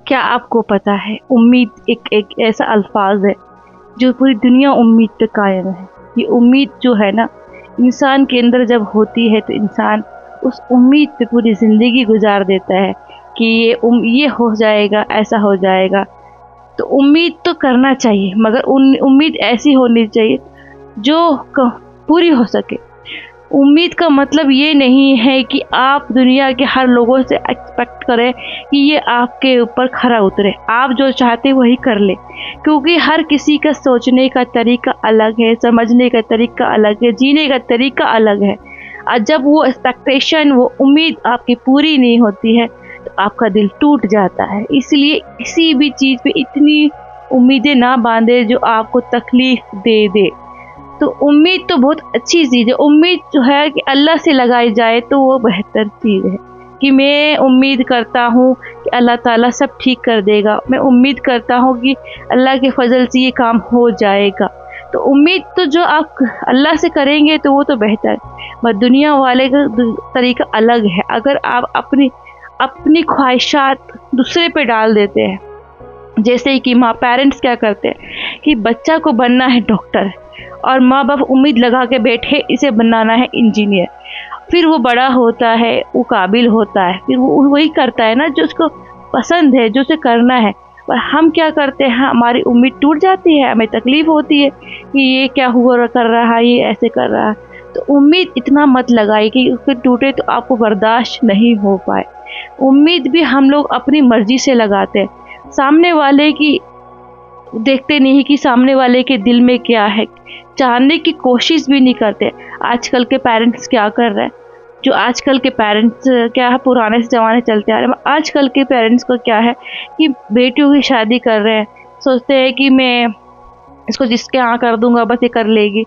क्या आपको पता है, उम्मीद एक ऐसा अल्फाज है जो पूरी दुनिया उम्मीद पे कायम है। ये उम्मीद जो है ना, इंसान के अंदर जब होती है तो इंसान उस उम्मीद पे पूरी ज़िंदगी गुजार देता है कि ये हो जाएगा, ऐसा हो जाएगा। तो उम्मीद तो करना चाहिए, मगर उम्मीद ऐसी होनी चाहिए जो पूरी हो सके। उम्मीद का मतलब ये नहीं है कि आप दुनिया के हर लोगों से एक्सपेक्ट करें कि ये आपके ऊपर खरा उतरे, आप जो चाहते वही कर ले, क्योंकि हर किसी का सोचने का तरीका अलग है, समझने का तरीका अलग है, जीने का तरीका अलग है। और जब वो एक्सपेक्टेशन, वो उम्मीद आपकी पूरी नहीं होती है तो आपका दिल टूट जाता है। इसलिए किसी भी चीज़ पे इतनी उम्मीदें ना बांधे जो आपको तकलीफ़ दे दे। तो उम्मीद तो बहुत अच्छी चीज़ है। उम्मीद जो है कि अल्लाह से लगाई जाए तो वो बेहतर चीज़ है कि मैं उम्मीद करता हूँ कि अल्लाह ताला सब ठीक कर देगा, मैं उम्मीद करता हूँ कि अल्लाह के फजल से ये काम हो जाएगा। तो उम्मीद तो जो आप अल्लाह से करेंगे तो वो तो बेहतर है, मगर दुनिया वाले का तरीका अलग है। अगर आप अपनी ख्वाहिशात दूसरे पे डाल देते हैं, जैसे कि पेरेंट्स क्या करते हैं कि बच्चा को बनना है डॉक्टर, और माँ बाप उम्मीद लगा के बैठे इसे बनाना है इंजीनियर। फिर वो बड़ा होता है, वो काबिल होता है, फिर वो वही करता है ना जो उसको पसंद है, जो उसे करना है। पर हम क्या करते हैं, हमारी उम्मीद टूट जाती है, हमें तकलीफ़ होती है कि ये क्या हुआ कर रहा है, ये ऐसे कर रहा है। तो उम्मीद इतना मत लगाइए कि उसके टूटे तो आपको बर्दाश्त नहीं हो पाए। उम्मीद भी हम लोग अपनी मर्ज़ी से लगाते हैं, सामने वाले की देखते नहीं कि सामने वाले के दिल में क्या है, जानने की कोशिश भी नहीं करते। आजकल के पेरेंट्स क्या कर रहे हैं, जो आजकल के पेरेंट्स क्या है, पुराने से ज़माने चलते आ रहे हैं। आजकल के पेरेंट्स को क्या है कि बेटियों की शादी कर रहे हैं, सोचते हैं कि मैं इसको जिसके यहाँ कर दूंगा बस ये कर लेगी।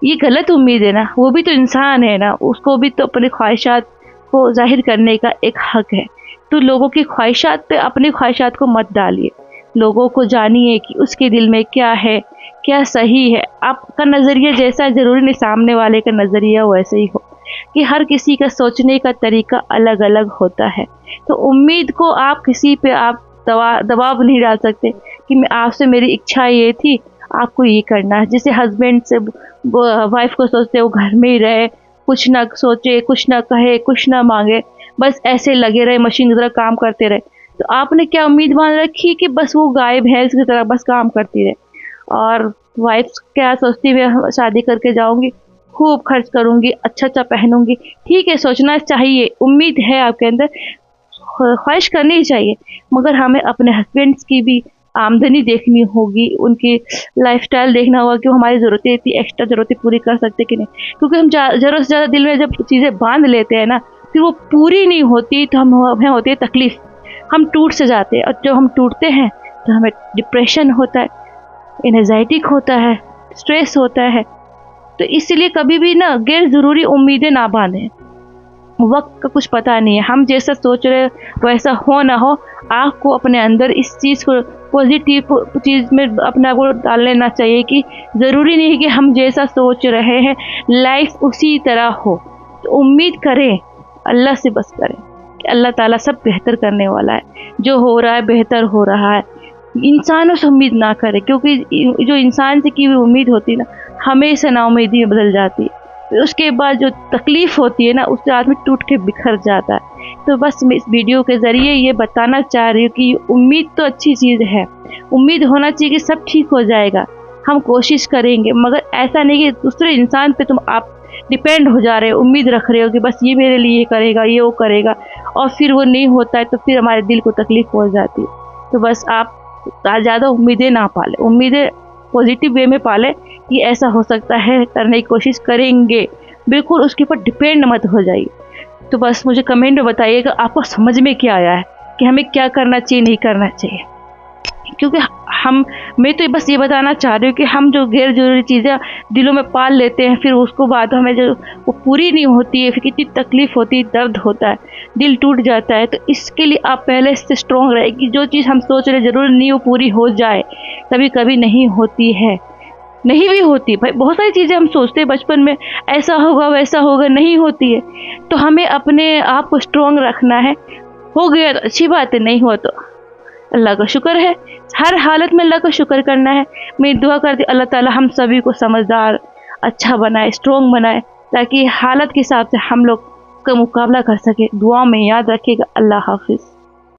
ये गलत उम्मीद है ना, वो भी तो इंसान है ना, उसको भी तो अपनी ख्वाहिशात को जाहिर करने का एक हक है। तो लोगों की ख्वाहिशात पे अपनी ख्वाहिशात को मत डालिए, लोगों को जानिए कि उसके दिल में क्या है, क्या सही है। आपका नज़रिया जैसा ज़रूरी नहीं सामने वाले का नज़रिया वैसे ही हो, कि हर किसी का सोचने का तरीका अलग अलग होता है। तो उम्मीद को आप किसी पे आप दबाव नहीं डाल सकते कि मैं आपसे, मेरी इच्छा ये थी, आपको ये करना है। जैसे हस्बैंड से वाइफ को सोचते वो घर में ही रहे, कुछ ना सोचे, कुछ ना कहे, कुछ ना मांगे, बस ऐसे लगे रहे, मशीन की तरह काम करते रहे। तो आपने क्या उम्मीद मान रखी कि बस वो गाय भैंस की तरह बस काम करती रहे। और वाइफ क्या सोचती है, शादी करके जाऊंगी, खूब खर्च करूंगी, अच्छा अच्छा पहनूंगी। ठीक है, सोचना चाहिए, उम्मीद है आपके अंदर, ख्वाहिश करनी चाहिए, मगर हमें अपने हस्बैंड्स की भी आमदनी देखनी होगी, उनकी लाइफस्टाइल देखना होगा कि वो हमारी ज़रूरतें इतनी एक्स्ट्रा ज़रूरतें पूरी कर सकते कि नहीं। क्योंकि हम ज़रूरत से ज़्यादा दिल में जब चीज़ें बांध लेते हैं ना, फिर वो पूरी नहीं होती तो हमें होती है तकलीफ़, हम टूट से जाते हैं। और जब हम टूटते हैं तो हमें डिप्रेशन होता है, एंजाइटी होता है, स्ट्रेस होता है। तो इसलिए कभी भी ना गैर ज़रूरी उम्मीदें ना बांधें, वक्त का कुछ पता नहीं है, हम जैसा सोच रहे वैसा हो ना हो। आपको अपने अंदर इस चीज़ को, पॉजिटिव चीज़ में अपना को डाल लेना चाहिए कि ज़रूरी नहीं है कि हम जैसा सोच रहे हैं लाइफ उसी तरह हो। तो उम्मीद करें, अल्लाह से बस करें कि अल्लाह ताला सब बेहतर करने वाला है, जो हो रहा है बेहतर हो रहा है। इंसानों से उम्मीद ना करें, क्योंकि जो इंसान से की हुई उम्मीद होती है ना, हमेशा नाउमीदी में बदल जाती है। फिर उसके बाद जो तकलीफ़ होती है ना, उससे आदमी टूट के बिखर जाता है। तो बस मैं इस वीडियो के ज़रिए ये बताना चाह रही हूँ कि उम्मीद तो अच्छी चीज़ है, उम्मीद होना चाहिए कि सब ठीक हो जाएगा, हम कोशिश करेंगे, मगर ऐसा नहीं कि दूसरे इंसान पे आप डिपेंड हो जा रहे हो, उम्मीद रख रहे हो कि बस ये मेरे लिए करेगा, ये वो करेगा, और फिर वो नहीं होता है तो फिर हमारे दिल को तकलीफ़ हो जाती है। तो बस आप ज़्यादा उम्मीदें ना पालें, उम्मीदें पॉजिटिव वे में पालें कि ऐसा हो सकता है, करने की कोशिश करेंगे, बिल्कुल उसके ऊपर डिपेंड मत हो जाइए। तो बस मुझे कमेंट में बताइएगा आपको समझ में क्या आया है कि हमें क्या करना चाहिए, नहीं करना चाहिए। क्योंकि मैं तो बस ये बताना चाह रही हूँ कि हम जो गैर जरूरी चीज़ें दिलों में पाल लेते हैं, फिर उसको बाद हमें जो वो पूरी नहीं होती है, फिर कितनी तकलीफ़ होती है, दर्द होता है, दिल टूट जाता है। तो इसके लिए आप पहले से स्ट्रॉन्ग रहे कि जो चीज़ हम सोच रहे ज़रूरी नहीं वो पूरी हो जाए। कभी कभी नहीं होती है, नहीं भी होती भाई, बहुत सारी चीज़ें हम सोचते हैं बचपन में ऐसा होगा वैसा होगा, नहीं होती है। तो हमें अपने आप को स्ट्रॉन्ग रखना है। हो गया तो अच्छी बात है, नहीं हुआ तो अल्लाह का शुक्र है, हर हालत में अल्लाह का शुक्र करना है। मैं दुआ करती अल्लाह ताला हम सभी को समझदार, अच्छा बनाए, स्ट्रॉन्ग बनाए, ताकि हालत के हिसाब से हम लोग का मुकाबला कर सके। दुआ में याद रखिएगा। अल्लाह हाफिज़।